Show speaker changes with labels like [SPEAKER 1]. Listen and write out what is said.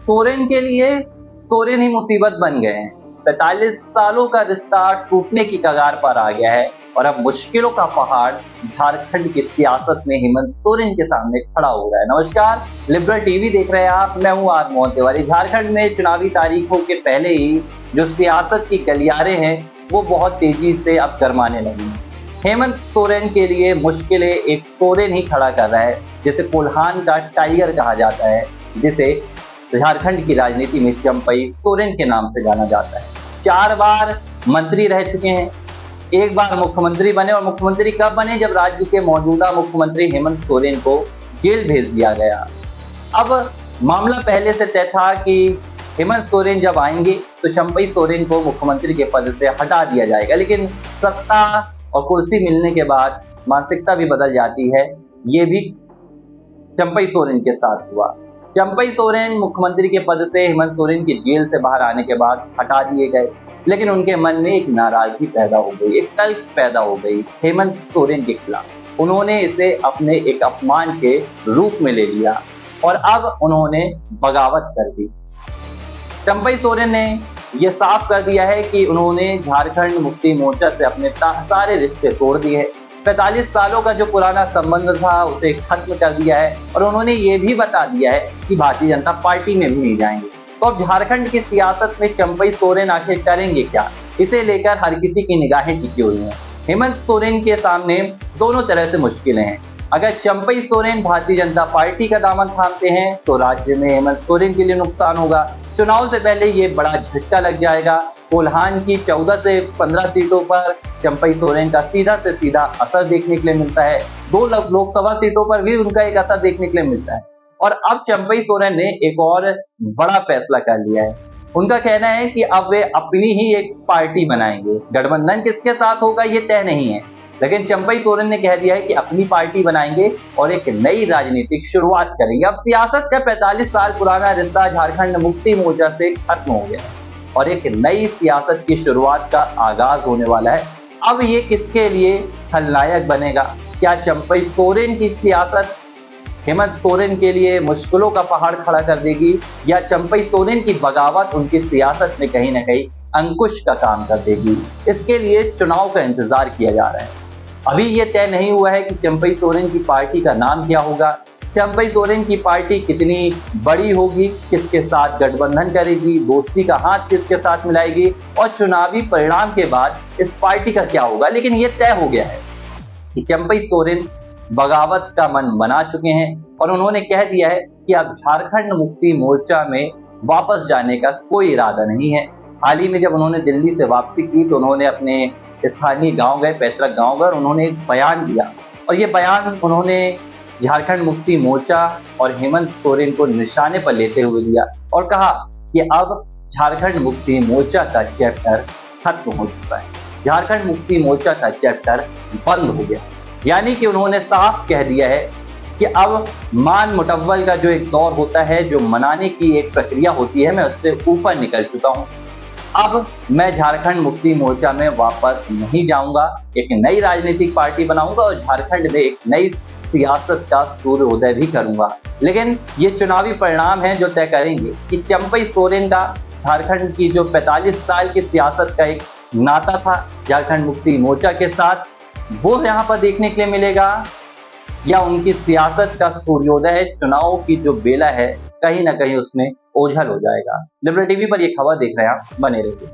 [SPEAKER 1] सोरेन के लिए सोरेन ही मुसीबत बन गए हैं। 45 सालों का रिश्ता टूटने की कगार पर आ गया है और अब मुश्किलों का पहाड़ झारखंड की सियासत में हेमंत सोरेन के सामने खड़ा हो रहा है। नमस्कार, लिबरल टीवी देख रहे हैं आप, मैं हूं आर मोहन तिवारी। झारखंड में चुनावी तारीखों के पहले ही जो सियासत की गलियारे हैं वो बहुत तेजी से अब गरमाने लगी हैं। हेमंत सोरेन के लिए मुश्किलें एक सोरेन ही खड़ा कर रहा है, जिसे कोल्हान का टाइगर कहा जाता है, जिसे झारखंड की राजनीति में चंपई सोरेन के नाम से जाना जाता है। 4 बार मंत्री रह चुके हैं, एक बार मुख्यमंत्री बने और मुख्यमंत्री कब बने, जब राज्य के मौजूदा मुख्यमंत्री हेमंत सोरेन को जेल भेज दिया गया। अब मामला पहले से तय था कि हेमंत सोरेन जब आएंगे तो चंपई सोरेन को मुख्यमंत्री के पद से हटा दिया जाएगा, लेकिन सत्ता और कुर्सी मिलने के बाद मानसिकता भी बदल जाती है। ये भी चंपई सोरेन के साथ हुआ। चंपई सोरेन मुख्यमंत्री के पद से हेमंत सोरेन की जेल से बाहर आने के बाद हटा दिए गए, लेकिन उनके मन में एक नाराजगी पैदा हो गई, एक तल्ख पैदा हो गई हेमंत सोरेन के खिलाफ। उन्होंने इसे अपने एक अपमान के रूप में ले लिया और अब उन्होंने बगावत कर दी। चंपई सोरेन ने यह साफ कर दिया है कि उन्होंने झारखंड मुक्ति मोर्चा से अपने सारे रिश्ते तोड़ दिए। 45 सालों का जो पुराना संबंध था उसे खत्म कर दिया है और उन्होंने ये भी बता दिया है कि भारतीय जनता पार्टी में भी नहीं जाएंगे। तो अब झारखंड की सियासत में चंपई सोरेन आखिर करेंगे क्या, इसे लेकर हर किसी की निगाहें टिकी हुई हैं। हेमंत सोरेन के सामने दोनों तरह से मुश्किलें हैं। अगर चंपई सोरेन भारतीय जनता पार्टी का दामन थामते हैं तो राज्य में हेमंत सोरेन के लिए नुकसान होगा। चुनाव से पहले ये बड़ा झटका लग जाएगा। कोल्हान की 14 से 15 सीटों पर चंपई सोरेन का सीधा से सीधा असर देखने के लिए मिलता है। 2 लोकसभा सीटों पर भी उनका एक असर देखने के लिए मिलता है। और अब चंपई सोरेन ने एक और बड़ा फैसला कर लिया है। उनका कहना है कि अब वे अपनी ही एक पार्टी बनाएंगे। गठबंधन किसके साथ होगा ये तय नहीं है, लेकिन चंपई सोरेन ने कह दिया है कि अपनी पार्टी बनाएंगे और एक नई राजनीतिक शुरुआत करेंगे। अब सियासत का 45 साल पुराना रिश्ता झारखंड मुक्ति मोर्चा से खत्म हो गया है और एक नई सियासत की शुरुआत का आगाज होने वाला है। अब ये किसके लिए खलनायक बनेगा? क्या चंपई सोरेन की सियासत हेमंत सोरेन के लिए मुश्किलों का पहाड़ खड़ा कर देगी, या चंपई सोरेन की बगावत उनकी सियासत में कहीं ना कहीं अंकुश का काम कर देगी? इसके लिए चुनाव का इंतजार किया जा रहा है। अभी ये तय नहीं हुआ है कि चंपई सोरेन की पार्टी का नाम क्या होगा, चंपई सोरेन की पार्टी कितनी बड़ी होगी, किसके साथ गठबंधन करेगी, दोस्ती का हाथ किसके साथ मिलाएगी और चुनावी परिणाम के बाद इस पार्टी का क्या होगा। लेकिन ये तय हो गया है कि चंपई सोरेन बगावत का मन बना चुके हैं और उन्होंने कह दिया है कि अब झारखंड मुक्ति मोर्चा में वापस जाने का कोई इरादा नहीं है। हाल ही में जब उन्होंने दिल्ली से वापसी की तो उन्होंने अपने स्थानीय गांव गए, पैतृक गांव गए, उन्होंने एक बयान दिया और ये बयान उन्होंने झारखंड मुक्ति मोर्चा और हेमंत सोरेन को निशाने पर लेते हुए दिया और कहा कि अब झारखंड मुक्ति मोर्चा का चैप्टर खत्म हो चुका है, झारखंड मुक्ति मोर्चा का चैप्टर बंद हो गया। यानी कि उन्होंने साफ कह दिया है कि अब मान मुटव्वल का जो एक दौर होता है, जो मनाने की एक प्रक्रिया होती है, मैं उससे ऊपर निकल चुका हूं। अब मैं झारखंड मुक्ति मोर्चा में वापस नहीं जाऊंगा, एक नई राजनीतिक पार्टी बनाऊंगा और झारखंड में एक नई सियासत का सूर्योदय भी करूंगा। लेकिन ये चुनावी परिणाम हैं जो तय करेंगे कि चंपई सोरेन का झारखंड की जो 45 साल की सियासत का एक नाता था झारखंड मुक्ति मोर्चा के साथ, वो यहाँ पर देखने के लिए मिलेगा, या उनकी सियासत का सूर्योदय चुनाव की जो बेला है कहीं ना कहीं उसमें ओझल हो जाएगा। लिबरल टीवी पर ये खबर देख रहे हैं आप, बने रहिए।